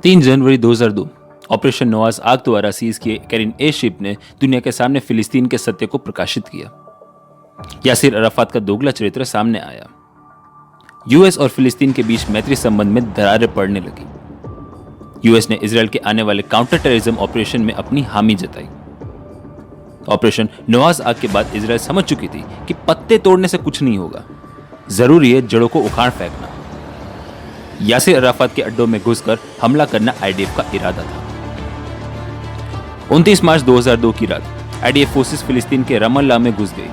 3 जनवरी 2002 operation नोआज arc द्वारा seize किए Karin ए ship ने दुनिया के सामने फिलिस्तीन के सत्य को प्रकाशित किया। यासिर अराफात का दोगला चरित्र सामने आया। यूएस और फिलिस्तीन के बीच मैत्री संबंध में दरारें पड़ने लगी। यूएस ने इसराइल के आने वाले काउंटर टेररिज्म ऑपरेशन में अपनी हामी जताई। ऑपरेशन नोआज आर्क के बाद इसराइल समझ चुकी थी कि पत्ते तोड़ने से कुछ नहीं होगा, जरूरी है जड़ों को उखाड़ फेंकना। यासिर अराफात के अड्डों में घुसकर हमला करना आईडीएफ का इरादा था। 29 मार्च 2002 की रात आईडीएफ फोर्सेस फिलिस्तीन के रमल्ला में घुस गई।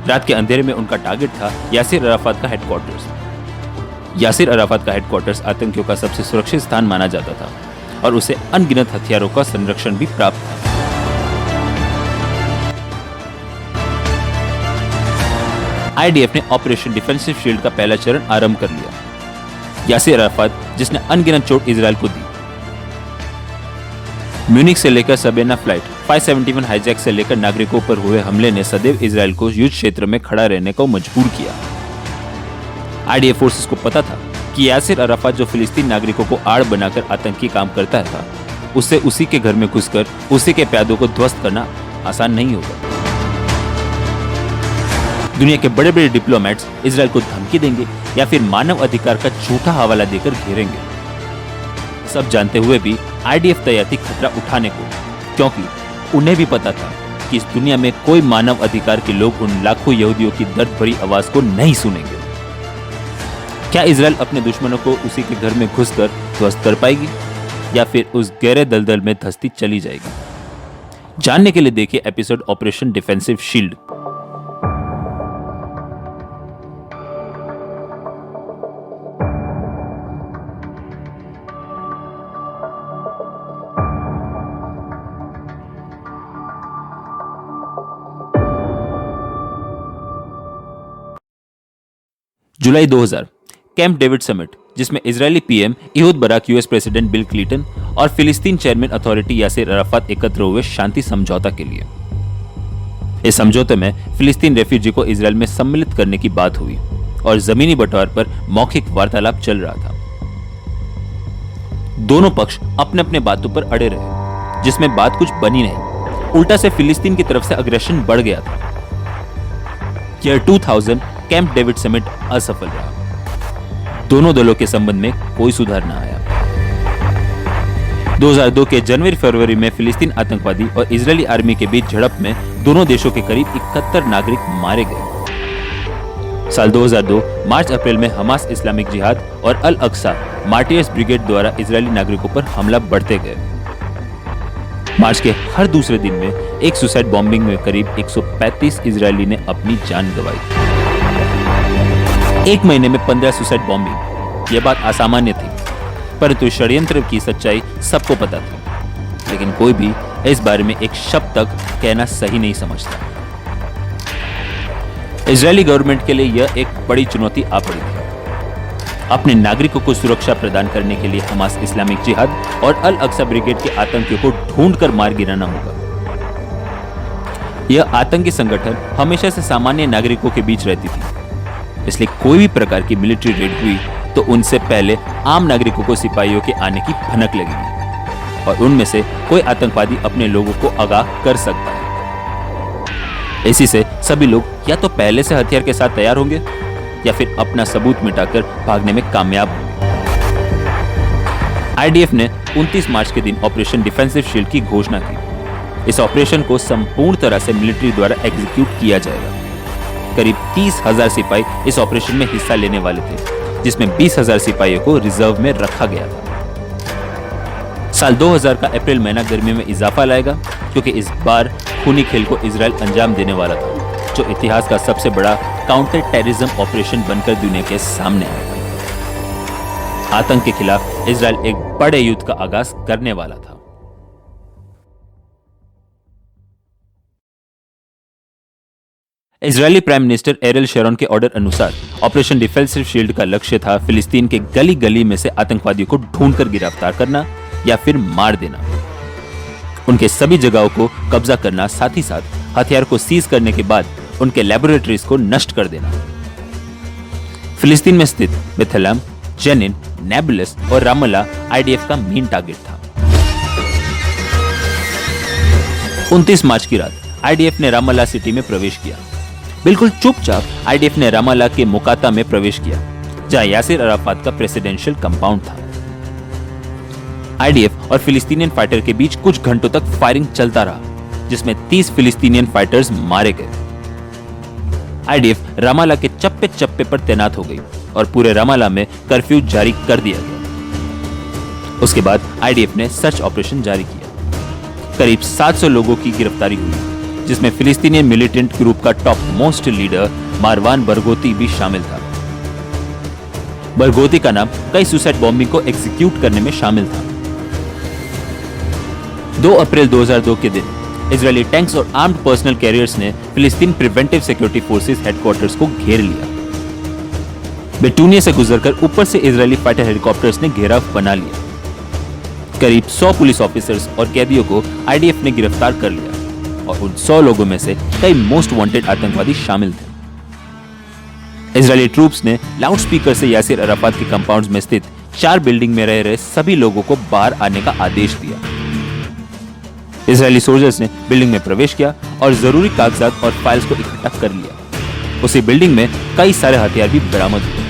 रात के अंधेरे में उनका टारगेट था यासिर अराफात का हेडक्वार्टर्स। यासिर अराफात का हेडक्वार्टर्स आतंकियों का सबसे सुरक्षित स्थान माना जाता था और उसे अनगिनत हथियारों का संरक्षण भी प्राप्त था। आईडीएफ ने ऑपरेशन डिफेंसिव शील्ड का पहला चरण आरंभ कर लिया। यासिर अराफात, जिसने अनगिनत चोट इजराइल को दी, म्यूनिख से लेकर सबेना फ्लाइट 571 हाईजैक से लेकर नागरिकों पर हुए हमले ने सदैव इजराइल को युद्ध क्षेत्र में खड़ा रहने को मजबूर किया। आईडीएफ फोर्सेस को पता था कि यासिर अराफात जो फिलिस्तीन नागरिकों को आड़ बनाकर आतंकी काम करता था, उससे उसी के घर में घुसकर उसी के प्यादों को ध्वस्त करना आसान नहीं होगा। दुनिया के बड़े बड़े डिप्लोमेट्स इजराइल को धमकी देंगे या फिर मानव अधिकार का झूठा हवाला देकर घेरेंगे। सब जानते हुए भी आईडीएफ तैयार थी खतरा उठाने को, क्योंकि उन्हें भी पता था कि इस दुनिया में कोई मानव अधिकार के लोग उन लाखों यहूदियों की दर्द भरी आवाज को नहीं सुनेंगे। क्या इजराइल अपने दुश्मनों को उसी के घर में घुसकर ध्वस्त कर पाएगी या फिर उस गहरे दलदल में धंसती चली जाएगी? जानने के लिए देखिए एपिसोड ऑपरेशन डिफेंसिव शील्ड। जुलाई 2000 कैंप डेविड समिट, जिसमें Israeli PM Ehud Barak, US president Bill Clinton और फिलिस्तीन चेयरमैन अथॉरिटी यासिर अराफात एकत्र हुए शांति समझौता के लिए। इस समझौते में फिलिस्तीन रेफ्यूजी को इजरायल में सम्मिलित करने की बात हुई और जमीनी बंटवारे पर मौखिक वार्तालाप चल रहा था। दोनों पक्ष अपने अपने बातों पर अड़े रहे, जिसमें बात कुछ बनी नहीं। उल्टा से फिलिस्तीन की तरफ से अग्रेशन बढ़ गया था। ईयर 2000 कैंप डेविड समिट असफल रहा। दोनों दलों के संबंध में कोई सुधार न आया। 2002 के जनवरी-फरवरी में फिलिस्तीन आतंकवादी और इजरायली आर्मी के बीच झड़प में दोनों देशों के करीब 71 नागरिक मारे गए। साल 2002 मार्च-अप्रैल में हमास इस्लामिक जिहाद और अल अक्सा मार्टियर्स ब्रिगेड द्वारा इजरायली नागरिकों पर हमला बढ़ते गए। मार्च के हर दूसरे दिन में एक सुसाइड बॉम्बिंग में करीब 135 इजरायली ने अपनी जान गंवाई। एक महीने में 15 सुसाइड बॉम्बिंग। यह बात असामान्य थी, परंतु षड्यंत्र की सच्चाई सबको पता थी, लेकिन कोई भी इस बारे में एक शब्द तक कहना सही नहीं समझता। इजरायली गवर्नमेंट के लिए यह एक बड़ी चुनौती आ पड़ी थी। अपने नागरिकों को सुरक्षा प्रदान करने के लिए हमास इस्लामिक जिहाद और अल अक्सा ब्रिगेड के आतंकियों को ढूंढकर मार गिराना होगा। यह आतंकी संगठन हमेशा से सामान्य नागरिकों के बीच रहती थी, इसलिए कोई भी प्रकार की मिलिट्री रेड हुई तो उनसे पहले आम नागरिकों को सिपाहियों के आने की भनक लगेगी और उनमें से कोई आतंकवादी अपने लोगों को आगाह कर सकता है। इसी से सभी लोग या तो पहले से हथियार के साथ तैयार होंगे या फिर अपना सबूत मिटाकर भागने में कामयाब होंगे। आईडीएफ ने 29 मार्च के दिन ऑपरेशन डिफेंसिव शील्ड की घोषणा की। इस ऑपरेशन को संपूर्ण तरह से मिलिट्री द्वारा एग्जीक्यूट किया जाएगा। करीब 30,000 सिपाही इस ऑपरेशन में हिस्सा लेने वाले थे, जिसमें 20,000 सिपाहियों को रिजर्व में रखा गया था। साल 2000 का अप्रैल महीना गर्मी में इजाफा लाएगा, क्योंकि इस बार खूनी खेल को इजरायल अंजाम देने वाला था, जो इतिहास का सबसे बड़ा काउंटर टेररिज्म ऑपरेशन बनकर दुनिया के सामने आएगा। आतंक के खिलाफ इजरायल एक बड़े युद्ध का आगाज करने वाला था। Israeli prime minister Ariel Sharon के ऑर्डर अनुसार ऑपरेशन डिफेंसिव शील्ड का लक्ष्य था फिलिस्तीन के गली गली में से आतंकवादियों को ढूंढकर गिरफ्तार करना या फिर मार देना, उनके सभी जगहों को कब्जा करना, साथ ही साथ हथियार को सीज करने के बाद उनके लेबोरेटरीज को नष्ट कर देना। फिलिस्तीन में स्थित बेथलेहम, जेनिन, नेबुलस और रामल्ला आईडीएफ का मेन टारगेट था। 29 मार्च की रात आईडीएफ ने रामल्ला सिटी में प्रवेश किया। बिल्कुल चुपचाप आईडीएफ ने रामल्ला के मुकाता में प्रवेश किया, जहां यासिर अराफात का प्रेसिडेंशियल कंपाउंड था। आईडीएफ और फिलिस्तीनियन फाइटर के बीच कुछ घंटों तक फायरिंग चलता रहा, जिसमें 30 फिलिस्तीनियन फाइटर्स मारे गए। आईडीएफ रामल्ला के चप्पे चप्पे पर तैनात हो गई और पूरे रामल्ला में कर्फ्यू जारी कर दिया गया। उसके बाद आईडीएफ ने सर्च ऑपरेशन जारी किया। करीब 700 लोगों की गिरफ्तारी हुई, जिसमें फिलिस्तीनियन मिलिटेंट ग्रुप का टॉप मोस्ट लीडर मारवान बरगोती भी शामिल था। बरगोती का नाम कई सुसाइड बॉम्बिंग को एग्जीक्यूट करने में शामिल था। 2 अप्रैल 2002 के दिन इजरायली टैंक्स और आर्म्ड पर्सनल कैरियर्स ने फिलिस्तीन प्रिवेंटिव सिक्योरिटी फोर्सेस हेडक्वार्टर्स को घेर लिया। बेटूनिया से गुजरकर ऊपर से इजरायली फाइटर हेलीकॉप्टर्स ने घेराव बना लिया। करीब 100 पुलिस ऑफिसर्स और कैदियों को आईडीएफ ने गिरफ्तार कर लिया और उन 100 लोगों में से कई मोस्ट वांटेड आतंकवादी शामिल थे। इजरायली ट्रूप्स ने लाउडस्पीकर से यासिर अराफात के कंपाउंड्स में स्थित 4 बिल्डिंग में रह रहे सभी लोगों को बाहर आने का आदेश दिया। इजरायली सोल्जर्स ने बिल्डिंग में प्रवेश किया और जरूरी कागजात और फाइल्स को इकट्ठा कर लिया। उसी बिल्डिंग में कई सारे हथियार भी बरामद हुए।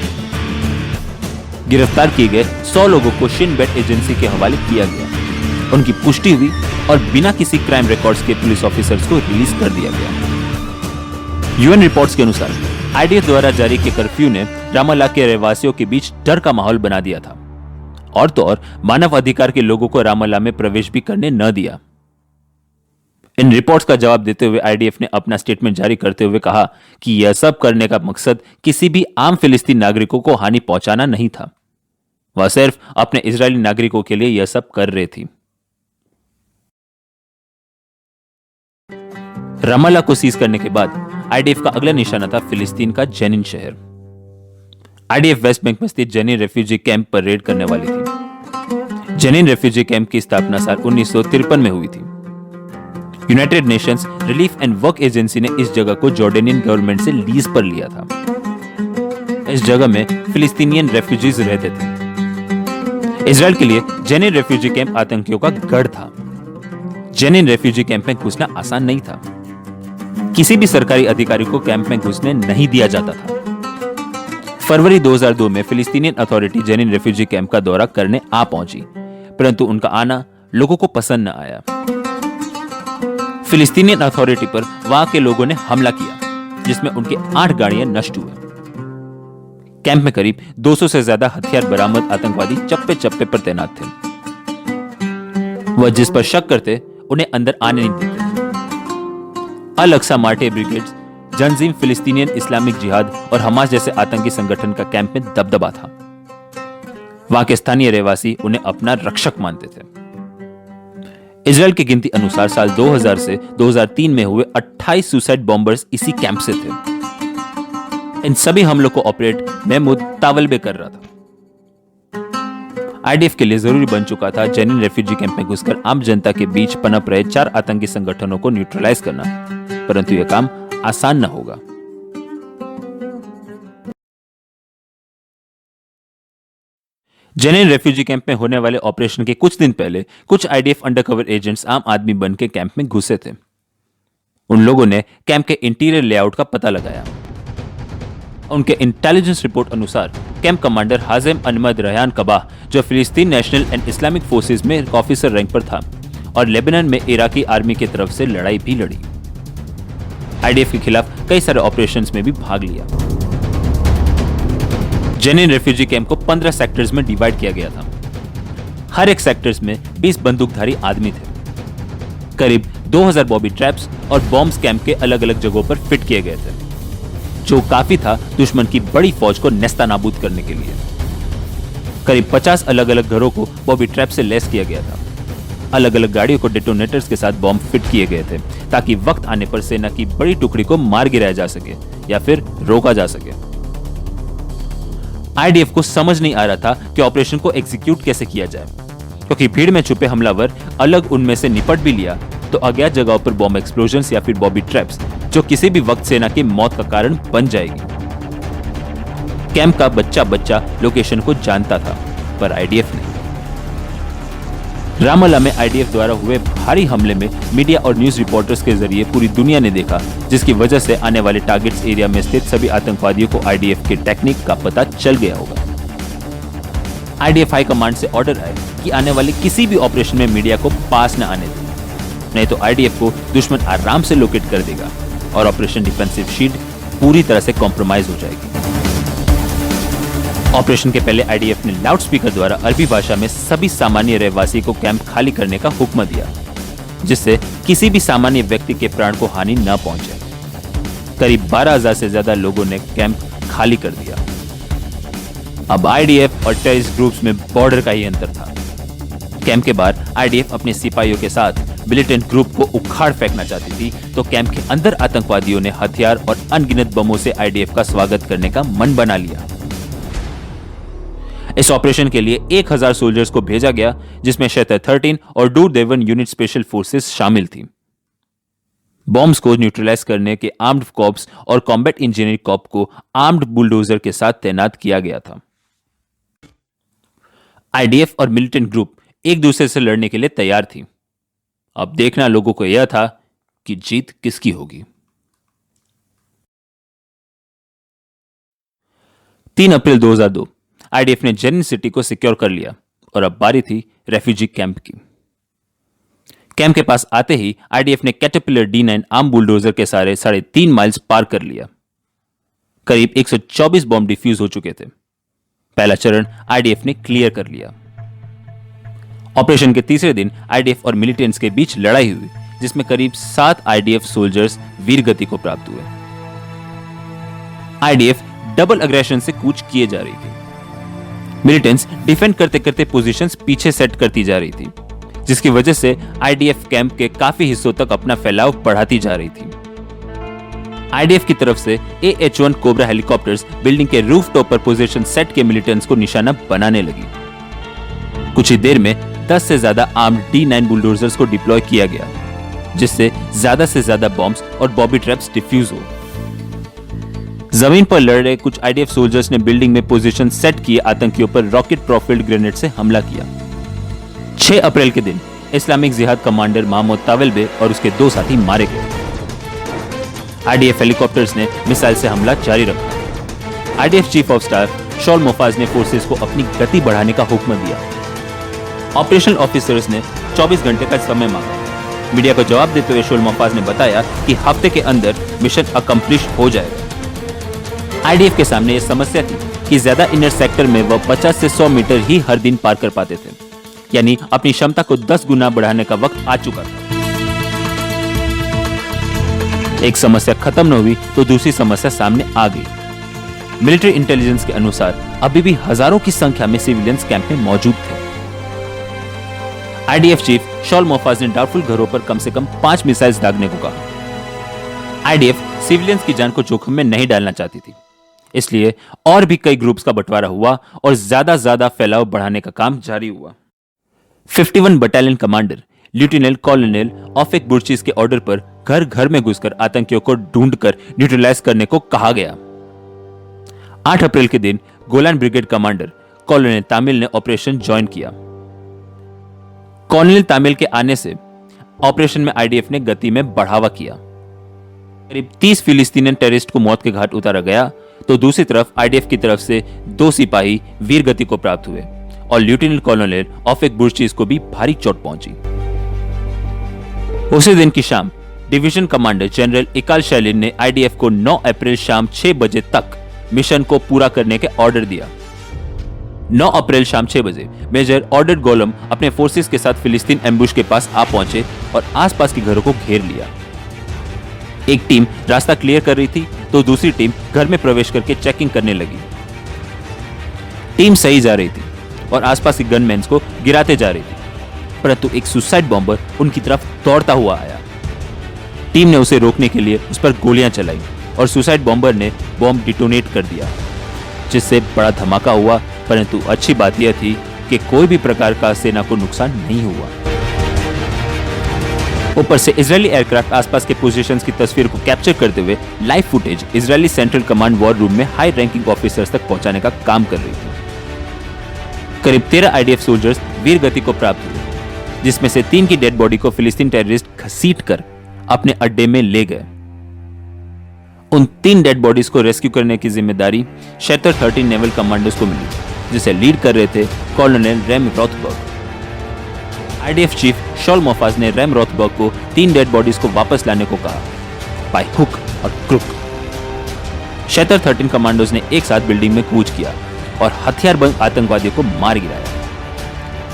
गिरफ्तार किए गए 100 लोगों को शिन बेट एजेंसी के हवाले किया गया। उनकी पुष्टि हुई और बिना किसी क्राइम रिकॉर्ड्स के पुलिस ऑफिसर्स को रिलीज कर दिया गया। यूएन रिपोर्ट्स के अनुसार आईडीएफ द्वारा जारी के कर्फ्यू ने रामल्ला के रहवासियों के बीच डर का माहौल बना दिया था और तो और मानव अधिकार के लोगों को रामल्ला में प्रवेश भी करने न दिया। इन रिपोर्ट्स का जवाब देते हुए आईडीएफ ने अपना स्टेटमेंट जारी करते हुए कहा कि यह सब करने का मकसद किसी भी आम फिलिस्तीन नागरिकों को हानि पहुंचाना नहीं था। वह सिर्फ अपने इजरायली नागरिकों के लिए यह सब कर रही थी। रामल्ला को सीज करने के बाद आईडीएफ का अगला निशाना था फिलिस्तीन का जेनिन शहर। आईडीएफ वेस्ट बैंक में स्थित जेनिन रेफ्यूजी कैंप पर रेड करने वाली थी। जेनिन रेफ्यूजी कैंप की स्थापना साल 1953 में हुई थी। United Nations relief and work agency ने इस जगह को जॉर्डेनियन गवर्नमेंट से लीज पर लिया था। इस जगह में फिलिस्तीनियन रेफ्यूजीज रहते थे। इजराइल के लिए जेनिन रेफ्यूजी कैंप आतंकियों का गढ़ था। जेनिन रेफ्यूजी कैंप में घुसना आसान नहीं था। किसी भी सरकारी अधिकारी को कैंप में घुसने नहीं दिया जाता था। फरवरी 2002 में Palestinian authority Jenin refugee camp का दौरा करने आ पहुंची, परंतु उनका आना लोगों को पसंद न आया। फिलिस्तीनियन अथॉरिटी पर वहां के लोगों ने हमला किया, जिसमें उनके 8 गाड़ियां नष्ट हुए। कैंप में करीब 200 से ज्यादा हथियार बरामद आतंकवादी चप्पे चप्पे पर तैनात थे। वह जिस पर शक करते उन्हें अंदर आने नहीं देते। अल अक्सा मार्टे ब्रिगेड्स, जंजीम फिलिस्तीनियन इस्लामिक जिहाद और हमास जैसे आतंकी संगठन का कैंप में दबदबा था। वहां के स्थानीय रहवासी उन्हें अपना रक्षक मानते थे। इजराइल की गिनती अनुसार साल 2000 से 2003 में हुए 28 सुसाइड बॉम्बर्स इसी कैंप से थे। इन सभी हमलों को ऑपरेट महमूद तावलबे कर रहा था। आईडीएफ के लिए जरूरी बन चुका था जेनिन रेफ्यूजी कैंप में घुसकर आम जनता के बीच पनप रहे 4 आतंकी संगठनों को न्यूट्रलाइज करना, परंतु यह काम आसान न होगा। जेनिन रेफ्यूजी कैंप में होने वाले ऑपरेशन के कुछ दिन पहले कुछ आईडीएफ अंडरकवर एजेंट्स आम आदमी बन के कैंप में घुसे थे। उन लोगों ने कैंप के इंटीरियर लेआउट का पता लगाया। उनके इंटेलिजेंस रिपोर्ट अनुसार कैंप कमांडर हाजिम अहमद रेहान कबाह, जो फिलिस्तीन नेशनल एंड इस्लामिक फोर्सेस में एक ऑफिसर रैंक पर था और लेबनान में इराकी आर्मी की तरफ से लड़ाई भी लड़ी। आईडीएफ के खिलाफ कई सारे ऑपरेशंस में भी भाग लिया। जेनिन रेफ्यूजी कैंप को 15 सेक्टर्स में डिवाइड किया गया था। हर एक सेक्टर्स में 20 बंदूकधारी आदमी थे। करीब 2000 बॉबी ट्रैप्स और बॉम्ब्स कैंप के अलग अलग जगहों पर फिट किए गए थे, जो काफी था दुश्मन की बड़ी फौज को नेस्तानाबूद करने के लिए। करीब 50 अलग अलग घरों को बॉबी ट्रैप से लैस किया गया था। अलग अलग गाड़ियों को डेटोनेटर्स के साथ बॉम्ब फिट किए गए थे, ताकि वक्त आने पर सेना की बड़ी टुकड़ी को मार गिराया जा सके या फिर रोका जा सके। आईडीएफ को समझ नहीं आ रहा था कि ऑपरेशन को एग्जीक्यूट कैसे किया जाए, क्योंकि भीड़ में छुपे हमलावर अलग उनमें से निपट भी लिया तो अज्ञात जगहों पर बॉम्ब एक्सप्लोजन्स या फिर बॉबी ट्रैप्स, जो किसी भी वक्त सेना की मौत का कारण बन जाएगी। कैंप का बच्चा बच्चा लोकेशन को जानता था पर आईडीएफ नहीं। रामल्ला में आईडीएफ द्वारा हुए भारी हमले में मीडिया और न्यूज रिपोर्टर्स के जरिए पूरी दुनिया ने देखा, जिसकी वजह से आने वाले टारगेट्स एरिया में स्थित सभी आतंकवादियों को आईडीएफ के टेक्निक का पता चल गया होगा। आईडीएफ हाई कमांड से ऑर्डर आए कि आने वाले किसी भी ऑपरेशन में मीडिया को पास न आने दें, नहीं तो आईडीएफ को दुश्मन आराम से लोकेट कर देगा और ऑपरेशन डिफेंसिव शील्ड पूरी तरह से कॉम्प्रोमाइज हो जाएगी। ऑपरेशन के पहले आईडीएफ ने लाउडस्पीकर द्वारा अरबी भाषा में सभी सामान्य रहवासी को कैंप खाली करने का हुक्म दिया, जिससे किसी भी सामान्य व्यक्ति के प्राण को हानि न पहुंचे। करीब 12,000 से ज्यादा लोगों ने कैंप खाली कर दिया। अब आईडीएफ और टेररिस्ट ग्रुप्स में बॉर्डर का ही अंतर था। कैंप के बाहर आईडीएफ अपने सिपाहियों के साथ मिलिटेंट ग्रुप को उखाड़ फेंकना चाहती थी, तो कैंप के अंदर आतंकवादियों ने हथियार और अनगिनत बमों से आईडीएफ का स्वागत करने का मन बना लिया। इस ऑपरेशन के लिए 1000 सोल्जर्स को भेजा गया, जिसमें क्षेत्र 13 और डूरदेवन यूनिट स्पेशल फोर्सेस शामिल थी। बॉम्ब्स को न्यूट्रलाइज करने के आर्म्ड कॉर्प्स और कॉम्बैट इंजीनियरिंग कॉर्प को आर्म्ड बुलडोजर के साथ तैनात किया गया था। आईडीएफ और मिलिटेंट ग्रुप एक दूसरे से लड़ने के लिए तैयार थी। अब देखना लोगों को यह था कि जीत किसकी होगी। 3 अप्रैल 2002 आईडीएफ ने जेनिन सिटी को सिक्योर कर लिया और अब बारी थी रेफ्यूजी कैंप की। कैंप के पास आते ही आईडीएफ ने कैटरपिलर D9 आर्म बुलडोजर के सारे 3.5 माइल्स पार कर लिया। करीब 124 बॉम्ब डिफ्यूज हो चुके थे। पहला चरण आईडीएफ ने क्लियर कर लिया। ऑपरेशन के तीसरे दिन आईडीएफ और मिलिटेंट्स के बीच लड़ाई हुई, जिसमें करीब 7 आईडीएफ सोल्जर्स वीरगति को प्राप्त हुए। आईडीएफ डबल अग्रेशन से कूच किए जा रही थी। मिलिटेंट्स डिफेंड करते करते पोजीशंस पीछे सेट करती जा रही थी, जिसकी वजह से आईडीएफ कैंप के काफी हिस्सों तक अपना फैलाव बढ़ाती जा रही थी। आईडीएफ की तरफ से AH-1 कोबरा हेलीकॉप्टर्स बिल्डिंग के रूफटॉप पर पोजीशन सेट के मिलिटेंट्स को निशाना बनाने लगी। कुछ ही देर में 10 से ज्यादा आर्म्ड D9 बुलडोजर्स को डिप्लॉय किया गया, जिससे ज्यादा से ज्यादा बॉम्ब्स और बॉबी ट्रैप्स डिफ्यूज हो। जमीन पर लड़ रहे कुछ आईडीएफ सोल्जर्स ने बिल्डिंग में पोजीशन सेट किए आतंकियों पर रॉकेट प्रोफाइल्ड ग्रेनेड से हमला किया। 6 अप्रैल के दिन इस्लामिक जिहाद कमांडर महमूद तावेलबे और उसके 2 साथी मारे गए। आईडीएफ हेलीकॉप्टर्स ने मिसाइल से हमला जारी रखा। IDF chief of staff Shaul Mofaz ने फोर्सेस को अपनी गति बढ़ाने का हुक्म दिया। ऑपरेशनल ऑफिसर्स ने 24 घंटे का समय मांगा। मीडिया को जवाब देते हुए शॉल मोफाज ने बताया कि हफ्ते के अंदर मिशन अकम्प्लिश हो जाएगा। आईडीएफ के सामने यह समस्या थी कि ज्यादा इनर सेक्टर में वह 50 से 100 मीटर ही हर दिन पार कर पाते थे, यानी अपनी क्षमता को 10 गुना बढ़ाने का वक्त आ चुका था। एक समस्या खत्म न हुई तो दूसरी समस्या सामने आ गई। मिलिट्री इंटेलिजेंस के अनुसार अभी भी हजारों की संख्या में सिविलियंस कैंप में मौजूद थे। आईडीएफ चीफ शॉल मोफाज ने डाउटफुल घरों पर कम से कम 5 मिसाइल्स दागने को कहा। आईडीएफ सिविलियंस की जान को जोखिम में नहीं डालना चाहती थी, इसलिए और भी कई ग्रुप्स का बंटवारा हुआ और ज्यादा फैलाव बढ़ाने का काम जारी हुआ। 51 बटालियन कमांडर लेफ्टिनेंट कॉलोनल ऑफेक बुर्चिस के ऑर्डर पर घर घर में घुसकर आतंकियों को ढूंढकर न्यूट्रलाइज करने को कहा गया। 8 अप्रैल के दिन गोलान ब्रिगेड कमांडर कॉलोनल तामिल ने ऑपरेशन ज्वाइन किया। कॉलोनल तामिल के आने से ऑपरेशन में आईडीएफ ने गति में बढ़ावा किया। करीब 30 फिलिस्तीनियन टेररिस्ट को मौत के घाट उतारा गया, तो दूसरी तरफ आईडीएफ की तरफ से 2 सिपाही वीर गति को प्राप्त हुए और लेफ्टिनेंट कॉलोनल ऑफेक बुर्चिस को भी भारी चोट पहुंची। उसी दिन की शाम डिवीजन कमांडर जनरल इकाल शैलिन ने आईडीएफ को 9 अप्रैल शाम 6 बजे तक मिशन को पूरा करने के ऑर्डर दिया। 9 अप्रैल शाम 6 बजे मेजर ऑर्डर गोलम अपने फोर्सेस के साथ फिलिस्तीन एम्बुश के पास आ पहुंचे और आसपास के घरों को घेर लिया। एक टीम रास्ता क्लियर कर रही थी, तो दूसरी टीम घर में प्रवेश करके चेकिंग करने लगी। टीम सही जा रही थी और आसपास के गनमैन्स को गिराते जा रही थी, परंतु एक सुसाइड बॉम्बर उनकी तरफ दौड़ता हुआ आया। टीम ने उसे रोकने के लिए उस पर गोलियां चलाई और सुसाइड बॉम्बर ने बॉम्ब डिटोनेट कर दिया, जिससे बड़ा धमाका हुआ। परंतु अच्छी बात यह थी कि कोई भी प्रकार का सेना को नुकसान नहीं हुआ। ऊपर से इजरायली एयरक्राफ्ट आसपास के पोजीशंस की तस्वीर को कैप्चर करते हुए live footage Israeli central command war room में हाई रैंकिंग ऑफिसर्स तक पहुंचाने का काम कर रही थी। करीब 13 आईडीएफ सोल्जर्स वीर गति को प्राप्त हुए, जिसमें से 3 की डेड बॉडी को फिलिस्तीन टेररिस्ट घसीटकर अपने अड्डे में ले गए। उन 3 डेड बॉडीज को रेस्क्यू करने की जिम्मेदारी शेटर 13 नेवल कमांडोज को मिली, जिसे लीड कर रहे थे colonel Ram Rothberg. IDF chief Shaul Mofaz ने रेम रॉथबर्ग को 3 डेड बॉडीज को वापस लाने को कहा, बाय हुक और क्रुक। शेटर 13 कमांडोज ने एक साथ बिल्डिंग में कूच किया और हथियारबंद आतंकवादियों को मार गिराया।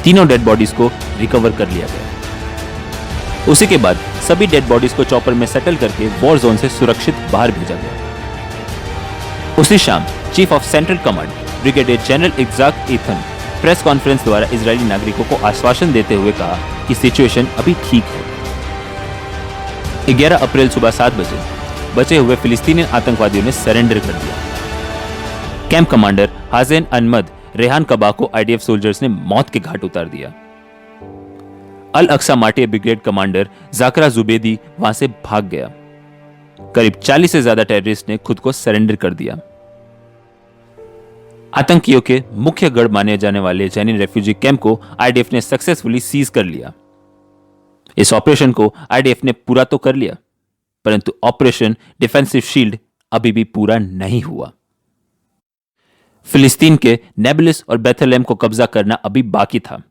तीनों डेड बॉडीज को रिकवर कर लिया गया। उसी के बाद सभी डेड बॉडीज को चॉपर में सेटल करके वॉर जोन से सुरक्षित बाहर भेजा गया। उसी शाम chief of central command brigadier general Yitzhak Eitan press conference द्वारा इजरायली नागरिकों को आश्वासन देते हुए कहा कि सिचुएशन अभी ठीक है। 11 अप्रैल सुबह 7 बजे बचे हुए फिलिस्तीनी आतंकवादियों ने सरेंडर कर दिया। कैंप कमांडर हाजेन अहमद रेहान कबा को आईडीएफ सोल्जर्स ने मौत के घाट उतार दिया। अल अक्सा मार्टियर ब्रिगेड कमांडर जाकरा जुबेदी वहां से भाग गया। करीब 40 से ज्यादा टेररिस्ट ने खुद को सरेंडर कर दिया। आतंकियों के मुख्य गढ़ माने जाने वाले जैनिन रेफ्यूजी कैंप को आईडीएफ ने सक्सेसफुली सीज कर लिया। इस ऑपरेशन को आईडीएफ ने पूरा तो कर लिया, परंतु ऑपरेशन डिफेंसिव शील्ड अभी भी पूरा नहीं हुआ। फिलिस्तीन के नेबलिस और बेथलेहम को कब्जा करना अभी बाकी था।